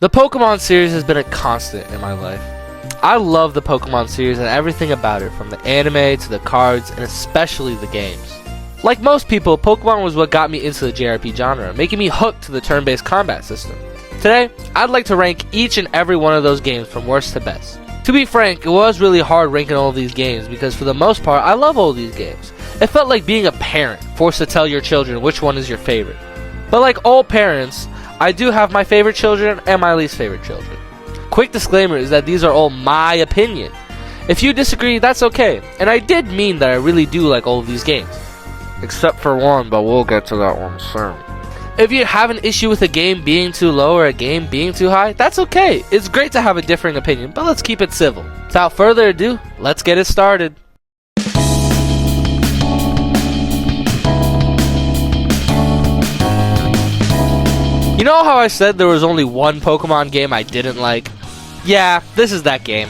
The Pokemon series has been a constant in my life. I love the Pokemon series and everything about it, from the anime to the cards and especially the games. Like most people, Pokemon was what got me into the JRPG genre, making me hooked to the turn-based combat system. Today, I'd like to rank each and every one of those games from worst to best. To be frank, it was really hard ranking all of these games because for the most part, I love all of these games. It felt like being a parent, forced to tell your children which one is your favorite. But like all parents, I do have my favorite children and my least favorite children. Quick disclaimer is that these are all my opinion. If you disagree, that's okay, and I did mean that I really do like all of these games. Except for one, but we'll get to that one soon. If you have an issue with a game being too low or a game being too high, that's okay. It's great to have a differing opinion, but let's keep it civil. Without further ado, let's get it started. You know how I said there was only one Pokemon game I didn't like? Yeah, this is that game.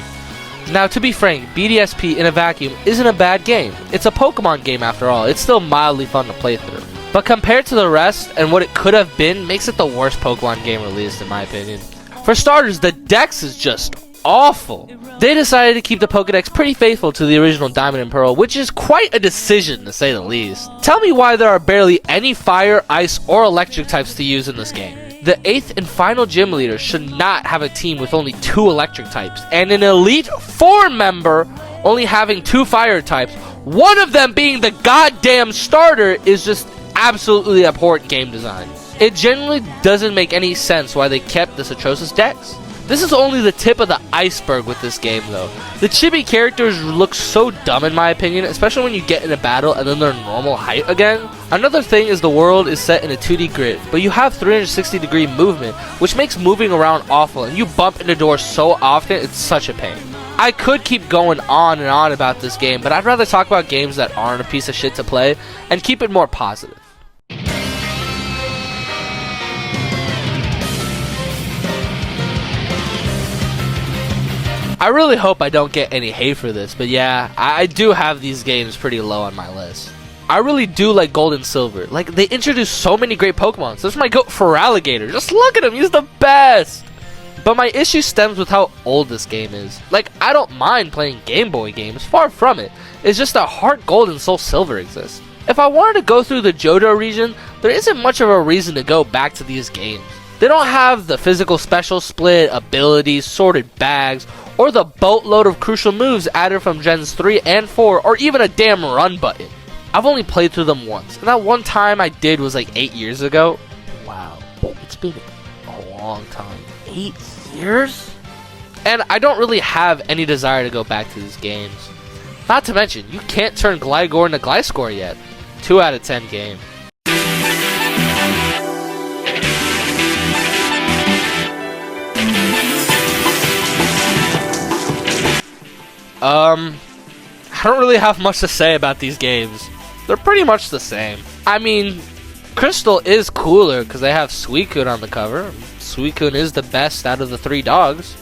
Now, to be frank, BDSP in a vacuum isn't a bad game. It's a Pokemon game after all. It's still mildly fun to play through. But compared to the rest and what it could have been, makes it the worst Pokemon game released in my opinion. For starters, the Dex is just awful. They decided to keep the Pokedex pretty faithful to the original Diamond and Pearl, which is quite a decision to say the least. Tell me why there are barely any fire, ice, or electric types to use in this game. The 8th and final gym leader should not have a team with only 2 electric types, and an Elite 4 member only having 2 fire types, one of them being the goddamn starter, is just absolutely abhorrent game design. It genuinely doesn't make any sense why they kept this atrocious Dex. This is only the tip of the iceberg with this game though. The chibi characters look so dumb in my opinion, especially when you get in a battle and then they're normal height again. Another thing is the world is set in a 2D grid, but you have 360-degree movement, which makes moving around awful, and you bump into doors so often, it's such a pain. I could keep going on and on about this game, but I'd rather talk about games that aren't a piece of shit to play and keep it more positive. I really hope I don't get any hate for this, but yeah, I do have these games pretty low on my list. I really do like Gold and Silver. Like, they introduced so many great Pokemon. So this is my goat Feraligatr. Just look at him, he's the best! But my issue stems with how old this game is. Like, I don't mind playing Game Boy games, far from it. It's just that Heart Gold and Soul Silver exist. If I wanted to go through the Johto region, there isn't much of a reason to go back to these games. They don't have the physical special split, abilities, sorted bags, or the boatload of crucial moves added from Gens 3 and 4, or even a damn run button. I've only played through them once, and that one time I did was like 8 years ago. Wow, it's been a long time. 8 years? And I don't really have any desire to go back to these games. Not to mention, you can't turn Gligar into Gliscor yet. 2 out of 10 game. I don't really have much to say about these games. They're pretty much the same. I mean, Crystal is cooler because they have Suicune on the cover. Suicune is the best out of the 3 dogs.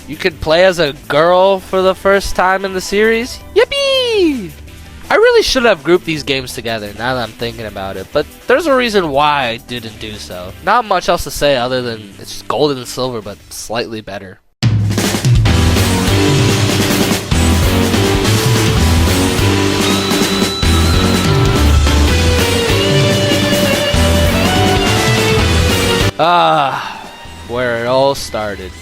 You could play as a girl for the first time in the series. Yippee! I really should have grouped these games together now that I'm thinking about it, but there's a reason why I didn't do so. Not much else to say other than it's just Gold and Silver, but slightly better. Where it all started.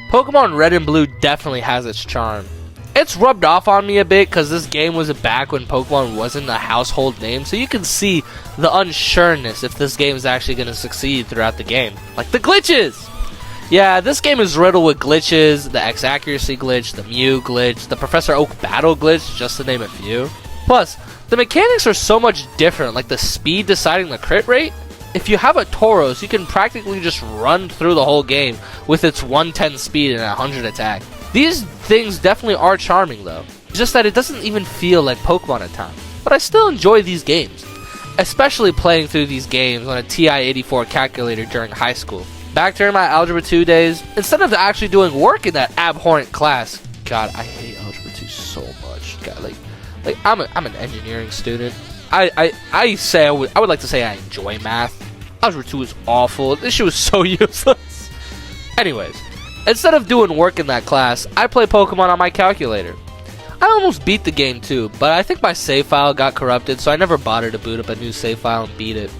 Pokemon Red and Blue definitely has its charm. It's rubbed off on me a bit because this game was back when Pokemon wasn't a household name, so you can see the unsureness if this game is actually going to succeed throughout the game. Like the glitches! Yeah, this game is riddled with glitches, the X-Accuracy glitch, the Mew glitch, the Professor Oak battle glitch, just to name a few. Plus, the mechanics are so much different, like the speed deciding the crit rate. If you have a Tauros, you can practically just run through the whole game with its 110 speed and 100 attack. These things definitely are charming though. It's just that it doesn't even feel like Pokemon at times. But I still enjoy these games. Especially playing through these games on a TI-84 calculator during high school. Back during my Algebra 2 days, instead of actually doing work in that abhorrent class, God, I hate Algebra 2 so much. God, like I'm an engineering student. I say I would like to say I enjoy math. Algebra 2 is awful. This shit was so useless. Anyways, instead of doing work in that class, I play Pokemon on my calculator. I almost beat the game too, but I think my save file got corrupted, so I never bothered to boot up a new save file and beat it.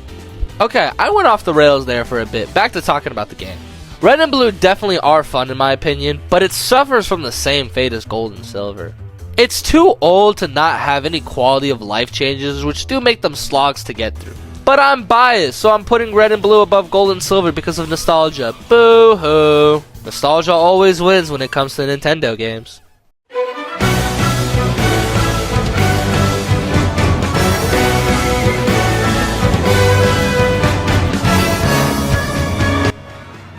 Okay, I went off the rails there for a bit, back to talking about the game. Red and Blue definitely are fun in my opinion, but it suffers from the same fate as Gold and Silver. It's too old to not have any quality of life changes, which do make them slogs to get through. But I'm biased, so I'm putting Red and Blue above Gold and Silver because of nostalgia. Boo-hoo. Nostalgia always wins when it comes to Nintendo games.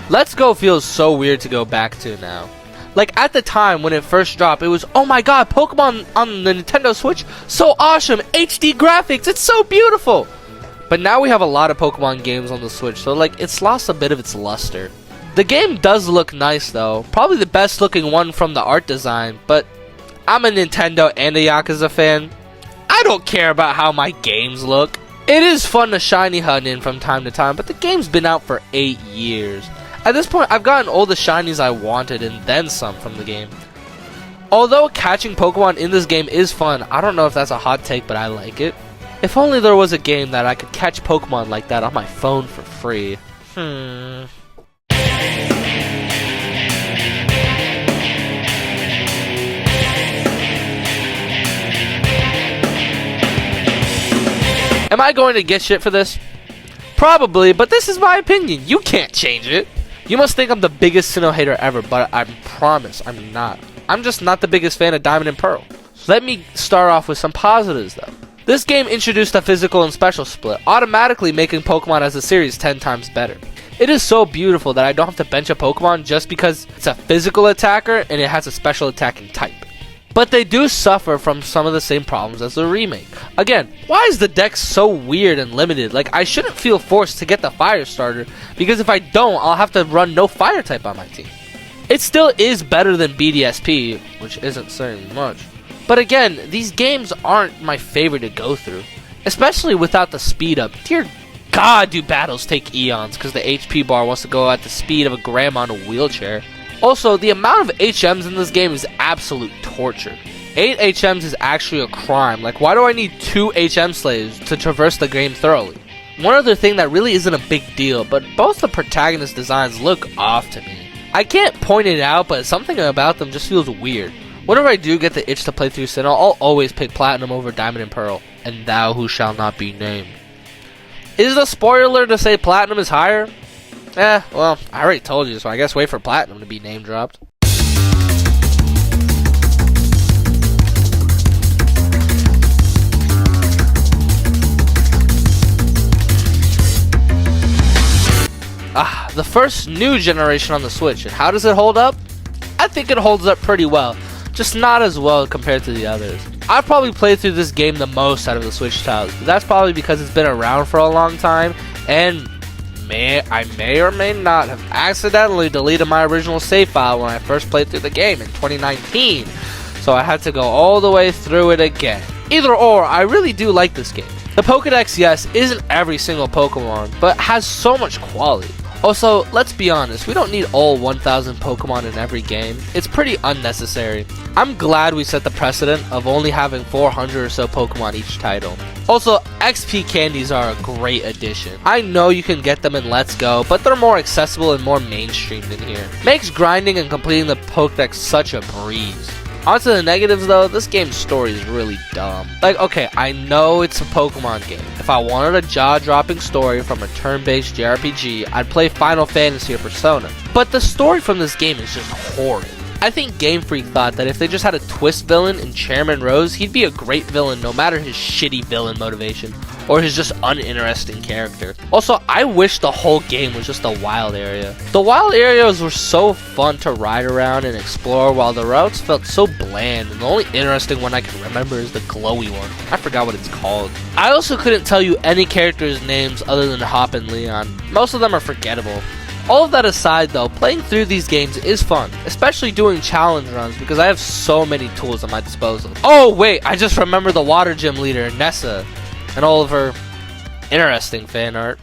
Let's Go feels so weird to go back to now. Like, at the time when it first dropped, it was, oh my god, Pokemon on the Nintendo Switch, so awesome, HD graphics, it's so beautiful! But now we have a lot of Pokemon games on the Switch, so like, it's lost a bit of its luster. The game does look nice though, probably the best looking one from the art design, but I'm a Nintendo and a Yakuza fan. I don't care about how my games look. It is fun to shiny hunt in from time to time, but the game's been out for 8 years. At this point, I've gotten all the shinies I wanted and then some from the game. Although catching Pokemon in this game is fun, I don't know if that's a hot take, but I like it. If only there was a game that I could catch Pokemon like that on my phone for free. Am I going to get shit for this? Probably, but this is my opinion. You can't change it. You must think I'm the biggest Sinnoh hater ever, but I promise I'm not. I'm just not the biggest fan of Diamond and Pearl. Let me start off with some positives though. This game introduced a physical and special split, automatically making Pokemon as a series 10 times better. It is so beautiful that I don't have to bench a Pokemon just because it's a physical attacker and it has a special attacking type. But they do suffer from some of the same problems as the remake. Again, why is the deck so weird and limited? Like, I shouldn't feel forced to get the fire starter, because if I don't, I'll have to run no fire type on my team. It still is better than BDSP, which isn't saying much. But again, these games aren't my favorite to go through, especially without the speed up. Dear God, do battles take eons, because the HP bar wants to go at the speed of a grandma in a wheelchair. Also, the amount of HMs in this game is absolute torture. 8 HMs is actually a crime. Like, why do I need 2 HM slaves to traverse the game thoroughly? One other thing that really isn't a big deal, but both the protagonist designs look off to me. I can't point it out, but something about them just feels weird. Whenever I do get the itch to play through Sinnoh, I'll always pick Platinum over Diamond and Pearl, and thou who shall not be named. Is the spoiler to say Platinum is higher? Well, I already told you, so I guess wait for Platinum to be name dropped. The first new generation on the Switch, and how does it hold up? I think it holds up pretty well, just not as well compared to the others. I've probably played through this game the most out of the Switch titles, but that's probably because it's been around for a long time, and I may or may not have accidentally deleted my original save file when I first played through the game in 2019, so I had to go all the way through it again. Either or, I really do like this game. The Pokédex, yes, isn't every single Pokemon, but has so much quality. Also, let's be honest, we don't need all 1,000 Pokemon in every game. It's pretty unnecessary. I'm glad we set the precedent of only having 400 or so Pokemon each title. Also, XP candies are a great addition. I know you can get them in Let's Go, but they're more accessible and more mainstreamed in here. Makes grinding and completing the Pokédex such a breeze. Onto the negatives though, this game's story is really dumb. Like, okay, I know it's a Pokemon game. If I wanted a jaw-dropping story from a turn-based JRPG, I'd play Final Fantasy or Persona. But the story from this game is just horrid. I think Game Freak thought that if they just had a twist villain in Chairman Rose, he'd be a great villain no matter his shitty villain motivation, or his just uninteresting character. Also, I wish the whole game was just a wild area. The wild areas were so fun to ride around and explore, while the routes felt so bland, and the only interesting one I can remember is the glowy one. I forgot what it's called. I also couldn't tell you any characters' names other than Hop and Leon. Most of them are forgettable. All of that aside though, playing through these games is fun, especially doing challenge runs because I have so many tools at my disposal. Oh wait, I just remember the water gym leader, Nessa, and all of her interesting fan art.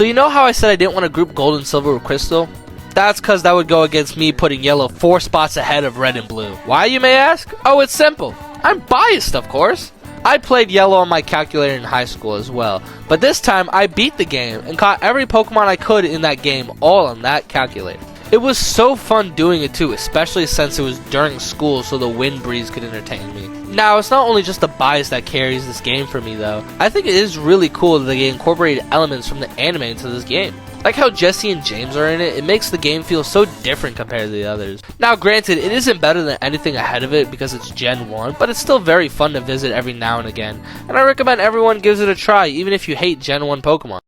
So you know how I said I didn't want to group gold and silver with crystal? That's cause that would go against me putting yellow 4 spots ahead of red and blue. Why, you may ask? Oh, it's simple. I'm biased, of course. I played yellow on my calculator in high school as well, but this time I beat the game and caught every Pokemon I could in that game all on that calculator. It was so fun doing it too, especially since it was during school so the wind breeze could entertain me. Now, it's not only just the bias that carries this game for me though. I think it is really cool that they incorporated elements from the anime into this game. Like how Jesse and James are in it, it makes the game feel so different compared to the others. Now granted, it isn't better than anything ahead of it because it's Gen 1, but it's still very fun to visit every now and again, and I recommend everyone gives it a try even if you hate Gen 1 Pokemon.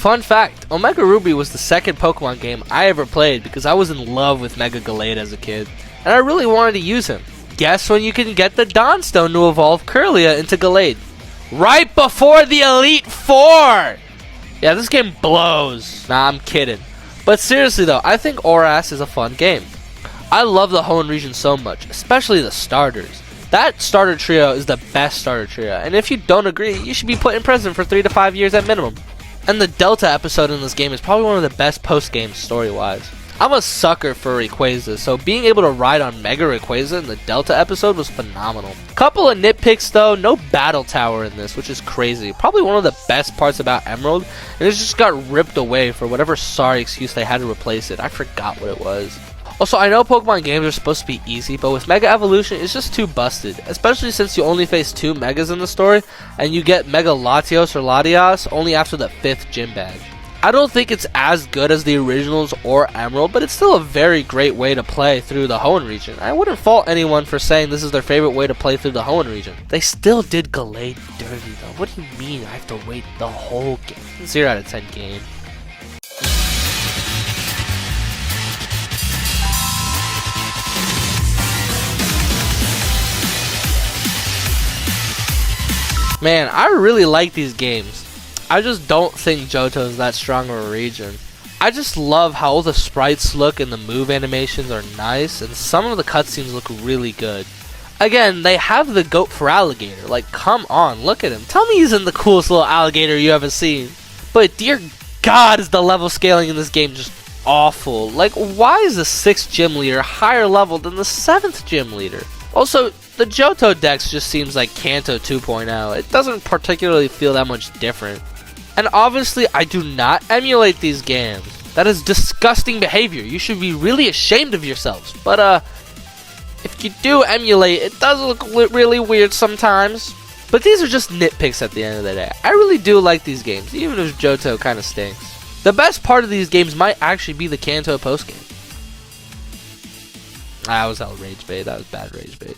Fun fact, Omega Ruby was the second Pokemon game I ever played because I was in love with Mega Gallade as a kid, and I really wanted to use him. Guess when you can get the Dawnstone to evolve Kirlia into Gallade? Right before the Elite Four! Yeah, this game blows. Nah, I'm kidding. But seriously though, I think Oras is a fun game. I love the Hoenn region so much, especially the starters. That starter trio is the best starter trio, and if you don't agree, you should be put in prison for 3 to 5 years at minimum. And the Delta episode in this game is probably one of the best post-game story-wise. I'm a sucker for Rayquaza, so being able to ride on Mega Rayquaza in the Delta episode was phenomenal. Couple of nitpicks though, no battle tower in this, which is crazy. Probably one of the best parts about Emerald, and it just got ripped away for whatever sorry excuse they had to replace it. I forgot what it was. Also, I know Pokemon games are supposed to be easy, but with Mega Evolution, it's just too busted. Especially since you only face 2 Megas in the story, and you get Mega Latios or Latias only after the 5th gym badge. I don't think it's as good as the originals or Emerald, but it's still a very great way to play through the Hoenn region. I wouldn't fault anyone for saying this is their favorite way to play through the Hoenn region. They still did Gallade dirty though. What do you mean I have to wait the whole game? 0 out of 10 game. Man, I really like these games. I just don't think Johto is that strong of a region. I just love how all the sprites look and the move animations are nice, and some of the cutscenes look really good. Again, they have the goat for alligator. Like, come on, look at him. Tell me he's in the coolest little alligator you ever seen. But dear God, is the level scaling in this game just awful. Like, why is the 6th gym leader higher level than the 7th gym leader? Also, the Johto Dex just seems like Kanto 2.0. It doesn't particularly feel that much different. And obviously, I do not emulate these games. That is disgusting behavior. You should be really ashamed of yourselves. But, if you do emulate, it does look really weird sometimes. But these are just nitpicks at the end of the day. I really do like these games, even if Johto kind of stinks. The best part of these games might actually be the Kanto postgame. That was hell rage bait. That was bad rage bait.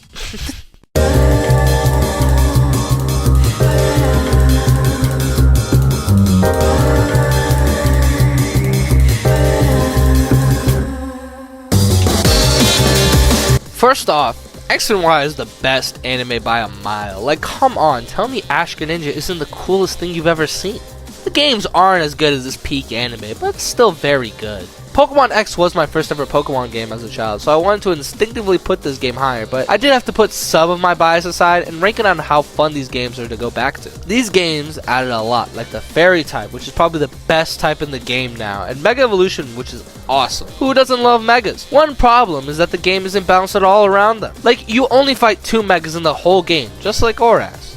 First off, X and Y is the best anime by a mile. Like, come on, tell me Ash Greninja isn't the coolest thing you've ever seen. The games aren't as good as this peak anime, but it's still very good. Pokemon X was my first ever Pokemon game as a child, so I wanted to instinctively put this game higher, but I did have to put some of my bias aside and rank it on how fun these games are to go back to. These games added a lot, like the Fairy type, which is probably the best type in the game now, and Mega Evolution, which is awesome. Who doesn't love Megas? One problem is that the game isn't balanced at all around them. Like, you only fight 2 Megas in the whole game, just like Oras.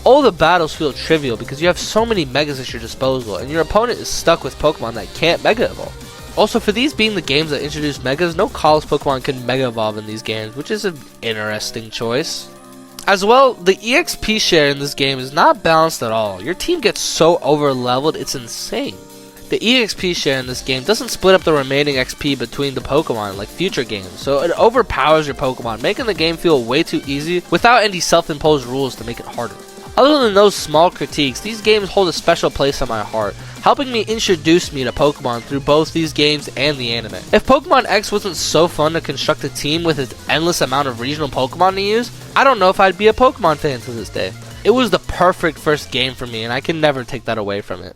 All the battles feel trivial because you have so many Megas at your disposal, and your opponent is stuck with Pokemon that can't Mega Evolve. Also, for these being the games that introduced Megas, no college Pokemon can Mega Evolve in these games, which is an interesting choice. As well, the EXP share in this game is not balanced at all. Your team gets so over-leveled, it's insane. The EXP share in this game doesn't split up the remaining XP between the Pokemon like future games, so it overpowers your Pokemon, making the game feel way too easy without any self-imposed rules to make it harder. Other than those small critiques, these games hold a special place in my heart, helping me introduce me to Pokemon through both these games and the anime. If Pokemon X wasn't so fun to construct a team with its endless amount of regional Pokemon to use, I don't know if I'd be a Pokemon fan to this day. It was the perfect first game for me, and I can never take that away from it.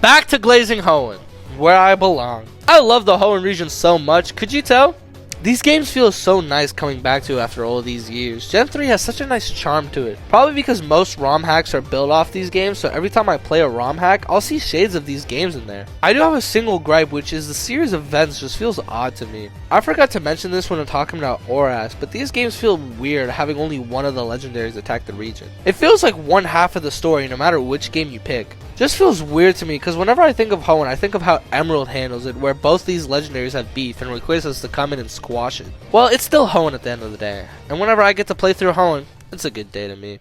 Back to Glazing Hoenn, where I belong. I love the Hoenn region so much, could you tell? These games feel so nice coming back to after all these years. Gen 3 has such a nice charm to it. Probably because most ROM hacks are built off these games, so every time I play a ROM hack, I'll see shades of these games in there. I do have a single gripe, which is the series of events just feels odd to me. I forgot to mention this when I'm talking about Auras, but these games feel weird having only one of the legendaries attack the region. It feels like one half of the story no matter which game you pick. Just feels weird to me because whenever I think of Hoenn, I think of how Emerald handles it, where both these legendaries have beef and request us to come in and squash it. Well, it's still Hoenn at the end of the day, and whenever I get to play through Hoenn, it's a good day to me.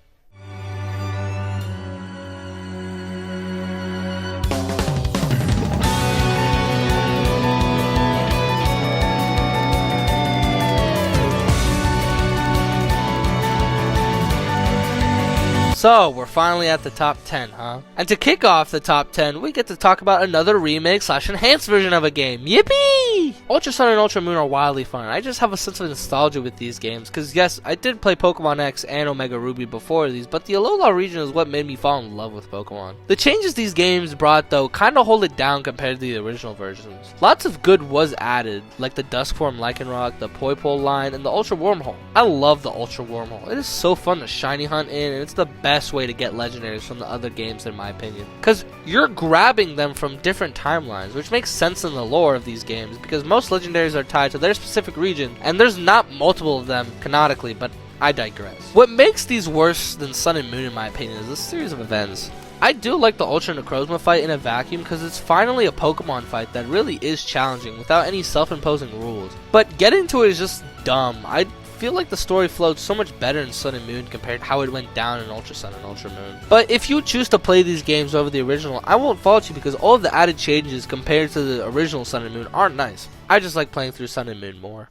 So, we're finally at the top 10, huh? And to kick off the top 10, we get to talk about another remake / enhanced version of a game. Yippee! Ultra Sun and Ultra Moon are wildly fun. I just have a sense of nostalgia with these games, because yes, I did play Pokemon X and Omega Ruby before these, but the Alola region is what made me fall in love with Pokemon. The changes these games brought, though, kinda hold it down compared to the original versions. Lots of good was added, like the Duskform Lycanroc, the Poipole line, and the Ultra Wormhole. I love the Ultra Wormhole. It is so fun to shiny hunt in, and it's the best way to get legendaries from the other games in my opinion, because you're grabbing them from different timelines, which makes sense in the lore of these games because most legendaries are tied to their specific region and there's not multiple of them canonically, but I digress. What makes these worse than Sun and Moon in my opinion is a series of events. I do like the Ultra Necrozma fight in a vacuum because it's finally a Pokemon fight that really is challenging without any self-imposing rules, but getting to it is just dumb. I feel like the story flowed so much better in Sun and Moon compared to how it went down in Ultra Sun and Ultra Moon. But if you choose to play these games over the original, I won't fault you because all of the added changes compared to the original Sun and Moon aren't nice. I just like playing through Sun and Moon more.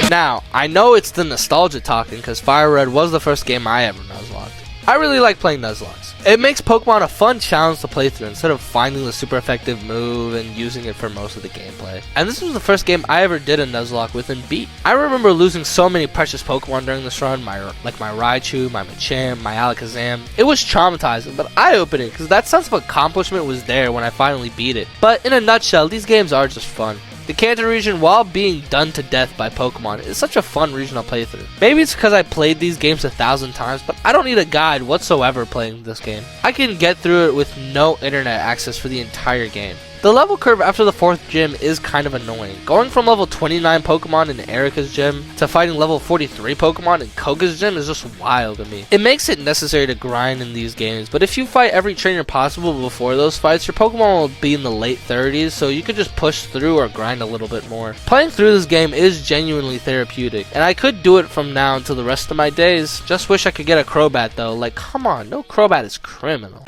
Now, I know it's the nostalgia talking because FireRed was the first game I ever Nuzlocked. I really like playing Nuzlocks. It makes Pokemon a fun challenge to play through instead of finding the super effective move and using it for most of the gameplay. And this was the first game I ever did a Nuzlocke with and beat. I remember losing so many precious Pokemon during this run, like my Raichu, my Machamp, my Alakazam. It was traumatizing, but eye-opening because that sense of accomplishment was there when I finally beat it. But in a nutshell, these games are just fun. The Kanto region, while being done to death by Pokemon, is such a fun region to play through. Maybe it's because I played these games 1,000 times, but I don't need a guide whatsoever playing this game. I can get through it with no internet access for the entire game. The level curve after the 4th gym is kind of annoying. Going from level 29 Pokemon in Erika's gym to fighting level 43 Pokemon in Koga's gym is just wild to me. It makes it necessary to grind in these games, but if you fight every trainer possible before those fights, your Pokemon will be in the late 30s, so you could just push through or grind a little bit more. Playing through this game is genuinely therapeutic, and I could do it from now until the rest of my days. Just wish I could get a Crobat though. Like, come on, no Crobat is criminal.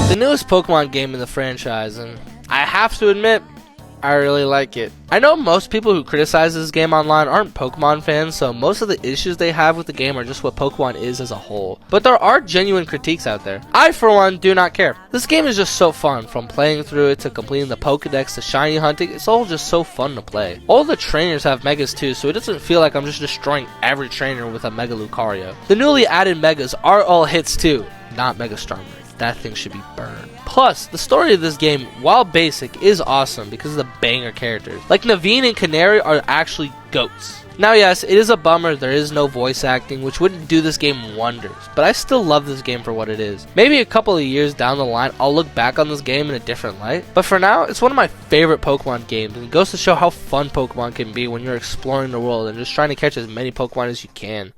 The newest Pokemon game in the franchise, and I have to admit, I really like it. I know most people who criticize this game online aren't Pokemon fans, so most of the issues they have with the game are just what Pokemon is as a whole. But there are genuine critiques out there. I, for one, do not care. This game is just so fun, from playing through it to completing the Pokedex to shiny hunting. It's all just so fun to play. All the trainers have Megas too, so it doesn't feel like I'm just destroying every trainer with a Mega Lucario. The newly added Megas are all hits too, not Mega Starmie. That thing should be burned. Plus, the story of this game, while basic, is awesome because of the banger characters. Like Naveen and Canary are actually goats. Now yes, it is a bummer there is no voice acting, which wouldn't do this game wonders, but I still love this game for what it is. Maybe a couple of years down the line, I'll look back on this game in a different light, but for now, it's one of my favorite Pokemon games, and it goes to show how fun Pokemon can be when you're exploring the world and just trying to catch as many Pokemon as you can.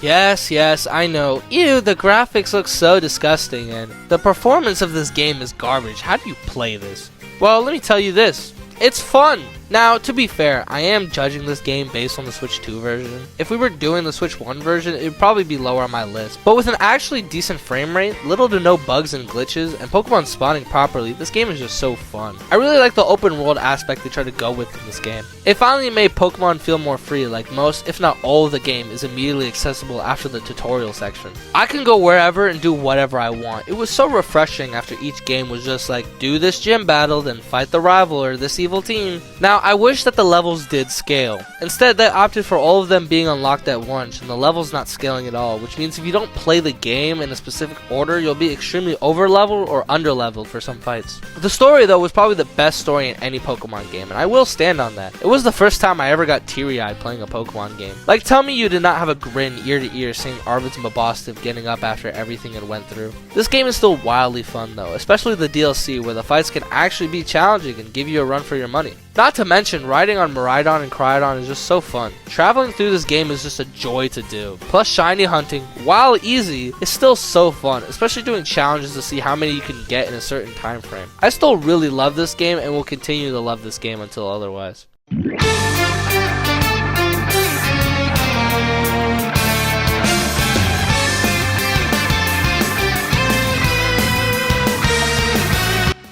Yes, I know. Ew, the graphics look so disgusting, and the performance of this game is garbage. How do you play this? Well, let me tell you this. It's fun! Now, to be fair, I am judging this game based on the Switch 2 version. If we were doing the Switch 1 version, it would probably be lower on my list. But with an actually decent frame rate, little to no bugs and glitches, and Pokemon spawning properly, this game is just so fun. I really like the open world aspect they try to go with in this game. It finally made Pokemon feel more free, like most, if not all of the game is immediately accessible after the tutorial section. I can go wherever and do whatever I want. It was so refreshing after each game was just like, do this gym battle, then fight the rival or this evil team. Now, I wish that the levels did scale. Instead, they opted for all of them being unlocked at once, and the levels not scaling at all, which means if you don't play the game in a specific order, you'll be extremely over-leveled or under-leveled for some fights. The story, though, was probably the best story in any Pokemon game, and I will stand on that. It was the first time I ever got teary-eyed playing a Pokemon game. Like, tell me you did not have a grin ear to ear seeing Arvid's Mabosstiff getting up after everything it went through. This game is still wildly fun, though, especially the DLC, where the fights can actually be challenging and give you a run for your money. Not to mention, riding on Miraidon and Cryoudon is just so fun. Traveling through this game is just a joy to do. Plus, shiny hunting, while easy, is still so fun, especially doing challenges to see how many you can get in a certain time frame. I still really love this game and will continue to love this game until otherwise.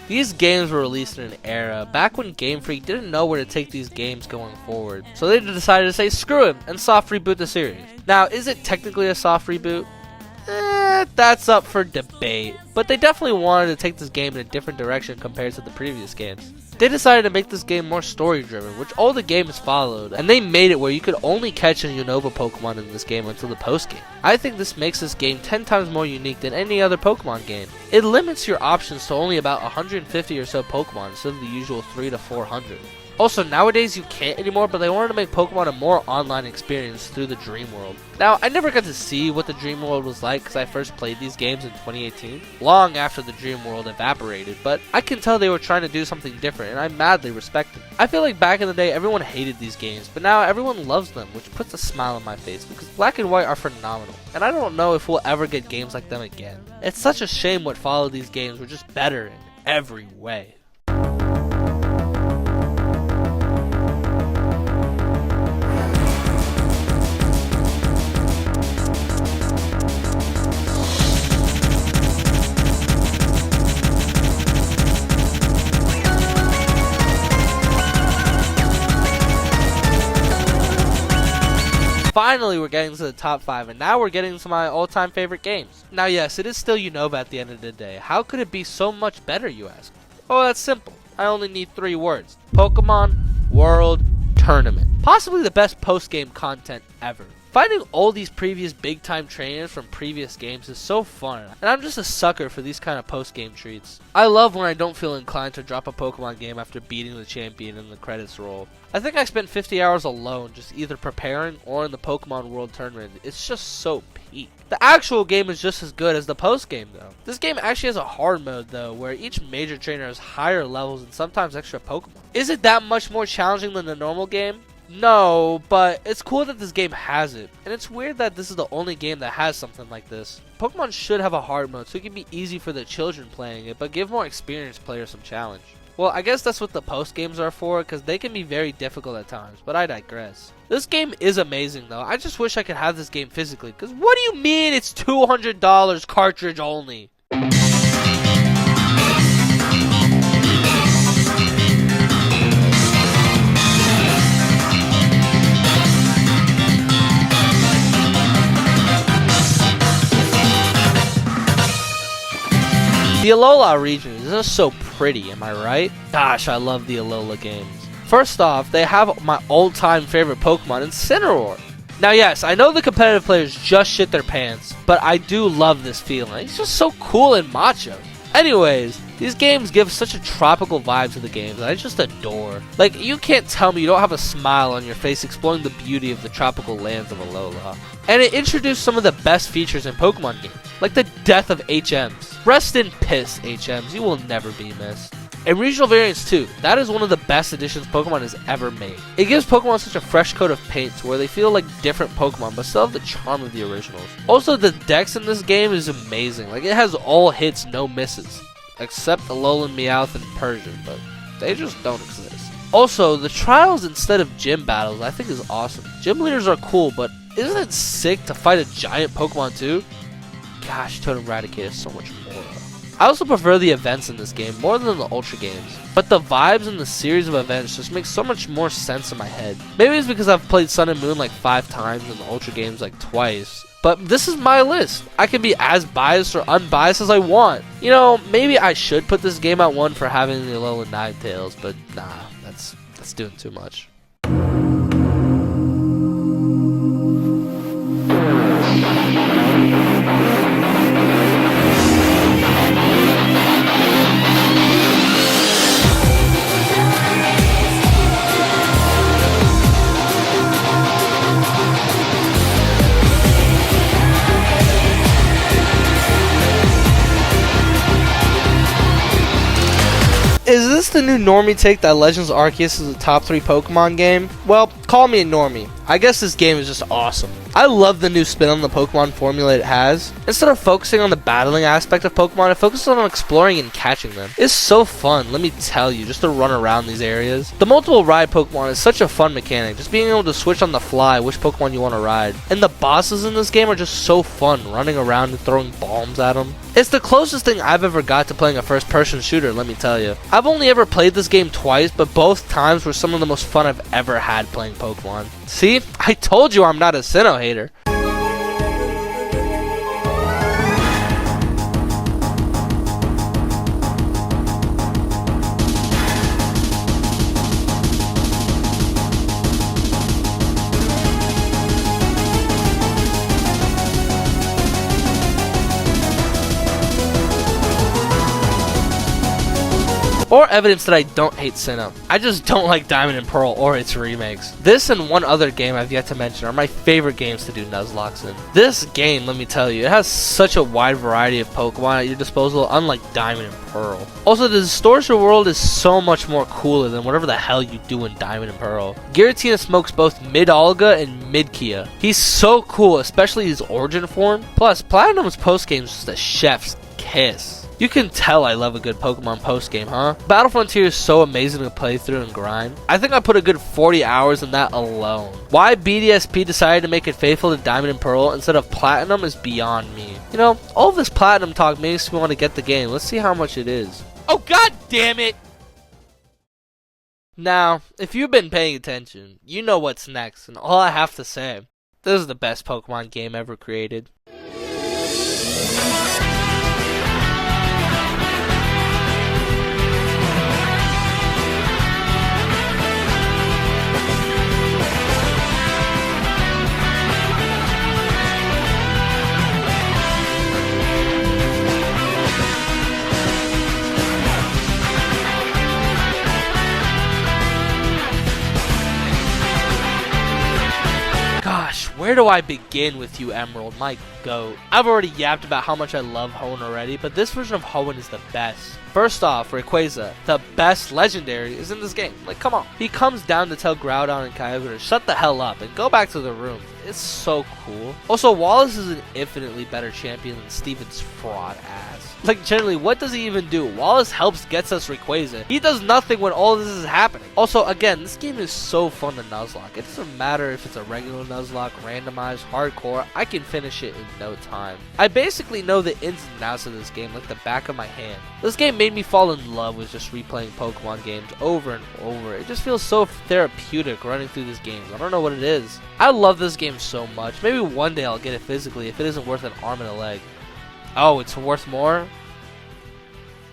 These games were released in an era back when Game Freak didn't know where to take these games going forward, so they decided to say screw it and soft reboot the series. Now, is it technically a soft reboot? That's up for debate, but they definitely wanted to take this game in a different direction compared to the previous games. They decided to make this game more story driven, which all the games followed, and they made it where you could only catch a Unova Pokemon in this game until the post game. I think this makes this game 10 times more unique than any other Pokemon game. It limits your options to only about 150 or so Pokemon instead of the usual 300 to 400. Also, nowadays you can't anymore, but they wanted to make Pokemon a more online experience through the Dream World. Now, I never got to see what the Dream World was like because I first played these games in 2018, long after the Dream World evaporated, but I can tell they were trying to do something different, and I madly respect it. I feel like back in the day, everyone hated these games, but now everyone loves them, which puts a smile on my face, because Black and White are phenomenal, and I don't know if we'll ever get games like them again. It's such a shame what followed these games were just better in every way. Finally, we're getting to the top 5, and now we're getting to my all-time favorite games. Now yes, it is still Unova at the end of the day. How could it be so much better, you ask? Oh, that's simple. I only need 3 words. Pokemon World Tournament. Possibly the best post-game content ever. Finding all these previous big-time trainers from previous games is so fun, and I'm just a sucker for these kind of post-game treats. I love when I don't feel inclined to drop a Pokemon game after beating the champion and the credits roll. I think I spent 50 hours alone just either preparing or in the Pokemon World Tournament. It's just so peak. The actual game is just as good as the post-game though. This game actually has a hard mode though, where each major trainer has higher levels and sometimes extra Pokemon. Is it that much more challenging than the normal game? No, but it's cool that this game has it, and it's weird that this is the only game that has something like this. Pokemon should have a hard mode so it can be easy for the children playing it, but give more experienced players some challenge. Well, I guess that's what the post games are for, because they can be very difficult at times, but I digress. This game is amazing though. I just wish I could have this game physically, because what do you mean it's $200 cartridge only? The Alola region is just so pretty, am I right? Gosh, I love the Alola games. First off, they have my all-time favorite Pokemon, Incineroar. Now yes, I know the competitive players just shit their pants, but I do love this feeling. It's just so cool and macho. Anyways, these games give such a tropical vibe to the games that I just adore. Like, you can't tell me you don't have a smile on your face exploring the beauty of the tropical lands of Alola. And it introduced some of the best features in Pokemon games, like the death of HMs. Rest in piss, HMs, you will never be missed. And regional variants too. That is one of the best additions Pokemon has ever made. It gives Pokemon such a fresh coat of paint to where they feel like different Pokemon but still have the charm of the originals. Also, the dex in this game is amazing. Like, it has all hits, no misses. Except Alolan, Meowth, and Persian, but they just don't exist. Also, the trials instead of gym battles I think is awesome. Gym leaders are cool, but isn't it sick to fight a giant Pokemon too? Gosh, Totem Raticate is so much more. I also prefer the events in this game more than the Ultra games, but the vibes in the series of events just make so much more sense in my head. Maybe it's because I've played Sun and Moon like 5 times and the Ultra games like twice, but this is my list. I can be as biased or unbiased as I want. You know, maybe I should put this game at 1 for having the Alolan Ninetales, but nah, that's doing too much. Is this the new normie take that Legends Arceus is a top 3 Pokemon game? Well, call me a normie. I guess this game is just awesome. I love the new spin on the Pokemon formula it has. Instead of focusing on the battling aspect of Pokemon, it focuses on exploring and catching them. It's so fun, let me tell you, just to run around these areas. The multiple ride Pokemon is such a fun mechanic, just being able to switch on the fly which Pokemon you want to ride. And the bosses in this game are just so fun, running around and throwing bombs at them. It's the closest thing I've ever got to playing a first-person shooter, let me tell you. I've only ever played this game twice, but both times were some of the most fun I've ever had playing Pokemon. See? I told you I'm not a Sinnoh hater. Or evidence that I don't hate Sinnoh. I just don't like Diamond and Pearl or its remakes. This and one other game I've yet to mention are my favorite games to do Nuzlockes in. This game, let me tell you, it has such a wide variety of Pokemon at your disposal, unlike Diamond and Pearl. Also, the Distortion world is so much more cooler than whatever the hell you do in Diamond and Pearl. Giratina smokes both Mid-Alga and Mid-Kia. He's so cool, especially his origin form. Plus, Platinum's postgame is just a chef's kiss. You can tell I love a good Pokemon postgame, huh? Battle Frontier is so amazing to play through and grind. I think I put a good 40 hours in that alone. Why BDSP decided to make it faithful to Diamond and Pearl instead of Platinum is beyond me. You know, all this Platinum talk makes me want to get the game. Let's see how much it is. Oh, god damn it! Now, if you've been paying attention, you know what's next, and all I have to say, this is the best Pokemon game ever created. Gosh, where do I begin with you, Emerald, my goat? I've already yapped about how much I love Hoenn already, but this version of Hoenn is the best. First off, Rayquaza, the best legendary, is in this game. Like, come on. He comes down to tell Groudon and Kyogre to shut the hell up and go back to the room. It's so cool. Also, Wallace is an infinitely better champion than Steven's fraud ass. Like, generally, what does he even do? Wallace helps gets us Rayquaza. He does nothing when all this is happening. Also, again, this game is so fun to Nuzlocke. It doesn't matter if it's a regular Nuzlocke, randomized, hardcore, I can finish it in no time. I basically know the ins and outs of this game like the back of my hand. This game made me fall in love with just replaying Pokemon games over and over. It just feels so therapeutic running through these games. I don't know what it is. I love this game so much. Maybe one day I'll get it physically if it isn't worth an arm and a leg. Oh, it's worth more?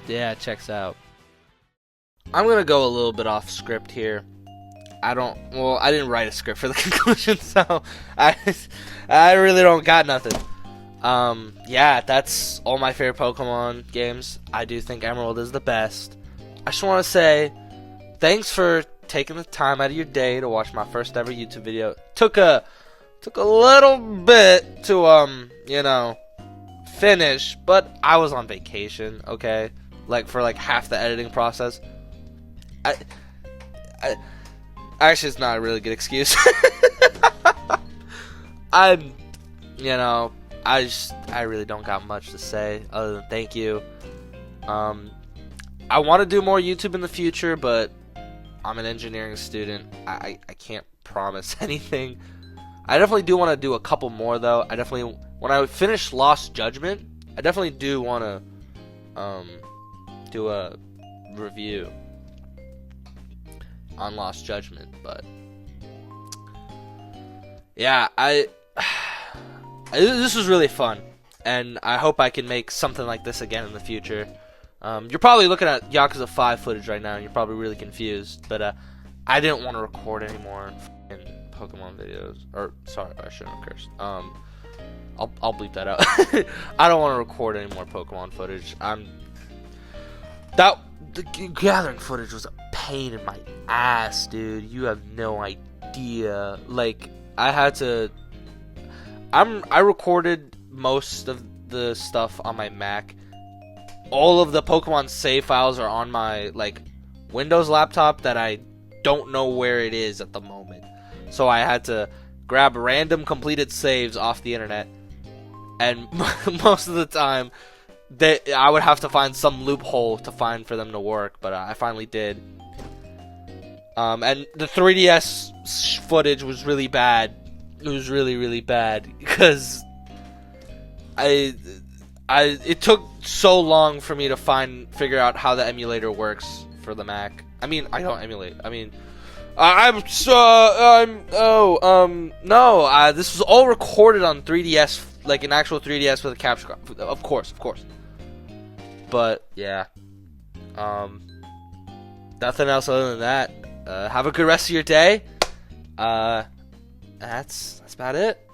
Yeah, it checks out. I'm gonna go a little bit off script here. I didn't write a script for the conclusion, so I really don't got nothing. Yeah, that's all my favorite Pokemon games. I do think Emerald is the best. I just want to say thanks for taking the time out of your day to watch my first ever YouTube video. Took a little bit to you know, finish, but I was on vacation, okay? like for like half the editing process. Actually, it's not a really good excuse. I really don't got much to say other than thank you. I want to do more YouTube in the future, but I'm an engineering student. I can't promise anything. I definitely do want to do a couple more, though. When I finish Lost Judgment, I definitely do want to do a review on Lost Judgment, but yeah, this was really fun, and I hope I can make something like this again in the future. You're probably looking at Yakuza 5 footage right now, and you're probably really confused, but I didn't want to record any more Pokemon videos. Or, sorry, I shouldn't have cursed. I'll bleep that out. I don't want to record any more Pokemon footage. The gathering footage was a pain in my ass, dude. You have no idea. Like, I recorded most of the stuff on my Mac. All of the Pokemon save files are on my, like, Windows laptop that I don't know where it is at the moment. So I had to grab random completed saves off the internet. And most of the time, I would have to find some loophole to find for them to work. But I finally did. And the 3DS footage was really bad. It was really, really bad. Because it took so long for me to figure out how the emulator works for the Mac. I mean, I don't emulate. I mean, no. This was all recorded on 3DS, like an actual 3DS with a capture card. Of course. But yeah, nothing else other than that. Have a good rest of your day. That's about it.